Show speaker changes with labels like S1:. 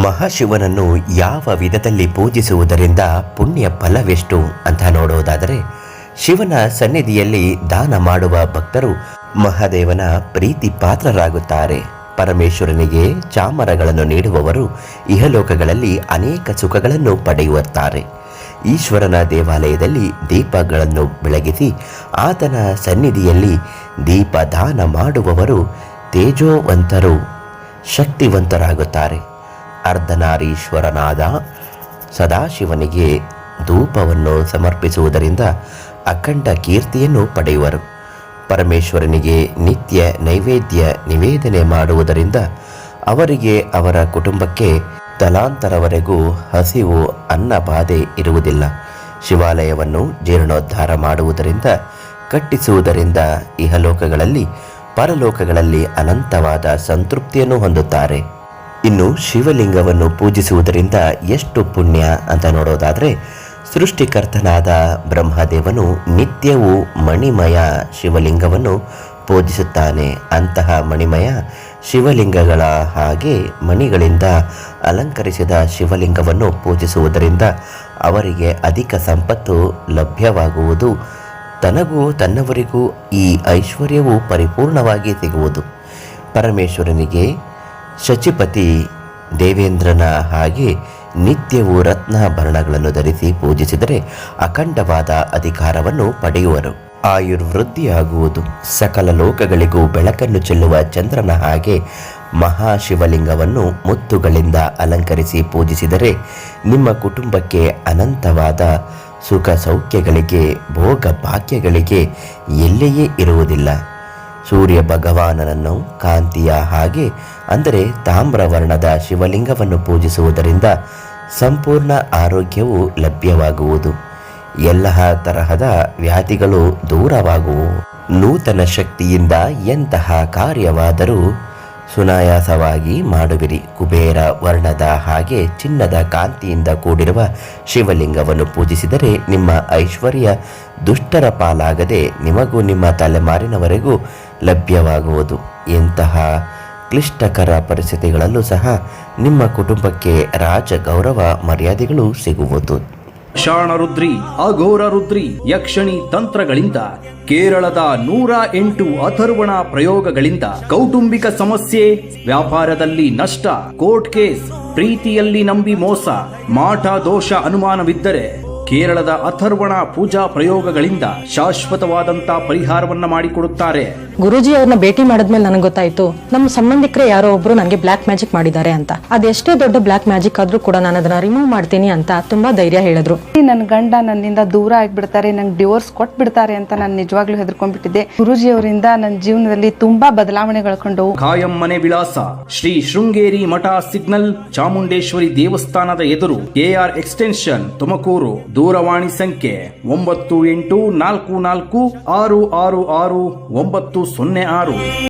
S1: ಮಹಾಶಿವನನ್ನು ಯಾವ ವಿಧದಲ್ಲಿ ಪೂಜಿಸುವುದರಿಂದ ಪುಣ್ಯ ಫಲವೆಷ್ಟು ಅಂತ ನೋಡುವುದಾದರೆ, ಶಿವನ ಸನ್ನಿಧಿಯಲ್ಲಿ ದಾನ ಮಾಡುವ ಭಕ್ತರು ಮಹಾದೇವನ ಪ್ರೀತಿ ಪಾತ್ರರಾಗುತ್ತಾರೆ. ಪರಮೇಶ್ವರನಿಗೆ ಚಾಮರಗಳನ್ನು ನೀಡುವವರು ಇಹಲೋಕಗಳಲ್ಲಿ ಅನೇಕ ಸುಖಗಳನ್ನು ಪಡೆಯುತ್ತಾರೆ. ಈಶ್ವರನ ದೇವಾಲಯದಲ್ಲಿ ದೀಪಗಳನ್ನು ಬೆಳಗಿಸಿ ಆತನ ಸನ್ನಿಧಿಯಲ್ಲಿ ದೀಪದಾನ ಮಾಡುವವರು ತೇಜೋವಂತರು, ಶಕ್ತಿವಂತರಾಗುತ್ತಾರೆ. ಅರ್ಧನಾರೀಶ್ವರನಾದ ಸದಾಶಿವನಿಗೆ ಧೂಪವನ್ನು ಸಮರ್ಪಿಸುವುದರಿಂದ ಅಖಂಡ ಕೀರ್ತಿಯನ್ನು ಪಡೆಯುವರು. ಪರಮೇಶ್ವರನಿಗೆ ನಿತ್ಯ ನೈವೇದ್ಯ ನಿವೇದನೆ ಮಾಡುವುದರಿಂದ ಅವರಿಗೆ ಅವರ ಕುಟುಂಬಕ್ಕೆ ತಲಾಂತರವರೆಗೂ ಹಸಿವು ಅನ್ನ ಬಾಧೆ ಇರುವುದಿಲ್ಲ. ಶಿವಾಲಯವನ್ನು ಜೀರ್ಣೋದ್ಧಾರ ಮಾಡುವುದರಿಂದ ಕಟ್ಟಿಸುವುದರಿಂದ ಇಹಲೋಕಗಳಲ್ಲಿ ಪರಲೋಕಗಳಲ್ಲಿ ಅನಂತವಾದ ಸಂತೃಪ್ತಿಯನ್ನು ಹೊಂದುತ್ತಾರೆ. ಇನ್ನು ಶಿವಲಿಂಗವನ್ನು ಪೂಜಿಸುವುದರಿಂದ ಎಷ್ಟು ಪುಣ್ಯ ಅಂತ ನೋಡೋದಾದರೆ, ಸೃಷ್ಟಿಕರ್ತನಾದ ಬ್ರಹ್ಮದೇವನು ನಿತ್ಯವೂ ಮಣಿಮಯ ಶಿವಲಿಂಗವನ್ನು ಪೂಜಿಸುತ್ತಾನೆ. ಅಂತಹ ಮಣಿಮಯ ಶಿವಲಿಂಗಗಳ ಹಾಗೆ ಮಣಿಗಳಿಂದ ಅಲಂಕರಿಸಿದ ಶಿವಲಿಂಗವನ್ನು ಪೂಜಿಸುವುದರಿಂದ ಅವರಿಗೆ ಅಧಿಕ ಸಂಪತ್ತು ಲಭ್ಯವಾಗುವುದು, ತನಗೂ ತನ್ನವರಿಗೂ ಈ ಐಶ್ವರ್ಯವು ಪರಿಪೂರ್ಣವಾಗಿ ಸಿಗುವುದು. ಪರಮೇಶ್ವರನಿಗೆ ಶಚಿಪತಿ ದೇವೇಂದ್ರನ ಹಾಗೆ ನಿತ್ಯವೂ ರತ್ನಾಭರಣಗಳನ್ನು ಧರಿಸಿ ಪೂಜಿಸಿದರೆ ಅಖಂಡವಾದ ಅಧಿಕಾರವನ್ನು ಪಡೆಯುವರು. ಆಯುರ್ವೃದ್ಧಿಯಾಗುವುದು. ಸಕಲ ಲೋಕಗಳಿಗೂ ಬೆಳಕನ್ನು ಚೆಲ್ಲುವ ಚಂದ್ರನ ಹಾಗೆ ಮಹಾಶಿವಲಿಂಗವನ್ನು ಮುತ್ತುಗಳಿಂದ ಅಲಂಕರಿಸಿ ಪೂಜಿಸಿದರೆ ನಿಮ್ಮ ಕುಟುಂಬಕ್ಕೆ ಅನಂತವಾದ ಸುಖ ಸೌಖ್ಯಗಳಿಗೆ, ಭೋಗ ಭಾಗ್ಯಗಳಿಗೆ ಎಲ್ಲೆಯೇ ಇರುವುದಿಲ್ಲ. ಸೂರ್ಯ ಭಗವಾನನನ್ನು ಕಾಂತಿಯ ಹಾಗೆ ಅಂದರೆ ತಾಮ್ರವರ್ಣದ ಶಿವಲಿಂಗವನ್ನು ಪೂಜಿಸುವುದರಿಂದ ಸಂಪೂರ್ಣ ಆರೋಗ್ಯವು ಲಭ್ಯವಾಗುವುದು. ಎಲ್ಲ ತರಹದ ವ್ಯಾಧಿಗಳು ದೂರವಾಗುವು. ನೂತನ ಶಕ್ತಿಯಿಂದ ಎಂತಹ ಕಾರ್ಯವಾದರೂ ಸುನಾಯಾಸವಾಗಿ ಮಾಡುವಿರಿ. ಕುಬೇರ ವರ್ಣದ ಹಾಗೆ ಚಿನ್ನದ ಕಾಂತಿಯಿಂದ ಕೂಡಿರುವ ಶಿವಲಿಂಗವನ್ನು ಪೂಜಿಸಿದರೆ ನಿಮ್ಮ ಐಶ್ವರ್ಯ ದುಷ್ಟರ ಪಾಲಾಗದೆ ನಿಮಗೂ ನಿಮ್ಮ ತಲೆಮಾರಿನವರೆಗೂ ಲಭ್ಯವಾಗುವುದು. ಎಂತಹ ಕ್ಲಿಷ್ಟಕರ ಪರಿಸ್ಥಿತಿಗಳಲ್ಲೂ ಸಹ ನಿಮ್ಮ ಕುಟುಂಬಕ್ಕೆ ರಾಜ ಗೌರವ ಮರ್ಯಾದೆಗಳು ಸಿಗುವುದು.
S2: ಶಾಣರುದ್ರಿ, ಅಘೋರ ರುದ್ರಿ, ಯಕ್ಷಣಿ ತಂತ್ರಗಳಿಂದ ಕೇರಳದ 108 ಅಥರ್ವಣ ಪ್ರಯೋಗಗಳಿಂದ ಕೌಟುಂಬಿಕ ಸಮಸ್ಯೆ, ವ್ಯಾಪಾರದಲ್ಲಿ ನಷ್ಟ, ಕೋರ್ಟ್ ಕೇಸ್, ಪ್ರೀತಿಯಲ್ಲಿ ನಂಬಿ ಮೋಸ, ಮಾಟ ದೋಷ ಅನುಮಾನವಿದ್ದರೆ ಕೇರಳದ ಅಥರ್ವಣ ಪೂಜಾ ಪ್ರಯೋಗಗಳಿಂದ ಶಾಶ್ವತವಾದಂತ ಪರಿಹಾರವನ್ನ ಮಾಡಿಕೊಡುತ್ತಾರೆ.
S3: ಗುರುಜಿ ಅವ್ರನ್ನ ಭೇಟಿ ಮಾಡಿದ್ಮೇಲೆ ನನಗೆ ಗೊತ್ತಾಯ್ತು, ನಮ್ಮ ಸಂಬಂಧಿಕರೇ ಯಾರೋ ಒಬ್ರು ನನಗೆ ಬ್ಲಾಕ್ ಮ್ಯಾಜಿಕ್ ಮಾಡಿದ್ದಾರೆ ಅಂತ. ಅದೆಷ್ಟೇ ದೊಡ್ಡ ಬ್ಲಾಕ್ ಮ್ಯಾಜಿಕ್ ಆದ್ರೂ ಕೂಡ ನಾನು ಅದನ್ನ ರಿಮೂವ್ ಮಾಡ್ತೀನಿ ಅಂತ ತುಂಬಾ ಧೈರ್ಯ ಹೇಳಿದ್ರು.
S4: ನನ್ನ ಗಂಡ ನನ್ನಿಂದ ದೂರ ಆಗ್ಬಿಡ್ತಾರೆ, ನಂಗೆ ಡಿವೋರ್ಸ್ ಕೊಟ್ಬಿಡ್ತಾರೆ ಅಂತ ನಾನು ನಿಜವಾಗ್ಲೂ ಹೆದರ್ಕೊಂಡ್ಬಿಟ್ಟಿದ್ದೆ. ಗುರುಜಿ ಅವರಿಂದ ನನ್ನ ಜೀವನದಲ್ಲಿ ತುಂಬಾ ಬದಲಾವಣೆಗಳು ಕಂಡು.
S2: ಖಾಯಂ ಮನೆ ವಿಳಾಸ ಶ್ರೀ ಶೃಂಗೇರಿ ಮಠ ಸಿಗ್ನಲ್, ಚಾಮುಂಡೇಶ್ವರಿ ದೇವಸ್ಥಾನದ ಎದುರು, KR ಎಕ್ಸ್ಟೆನ್ಷನ್, ತುಮಕೂರು. ದೂರವಾಣಿ ಸಂಖ್ಯೆ 9844466696.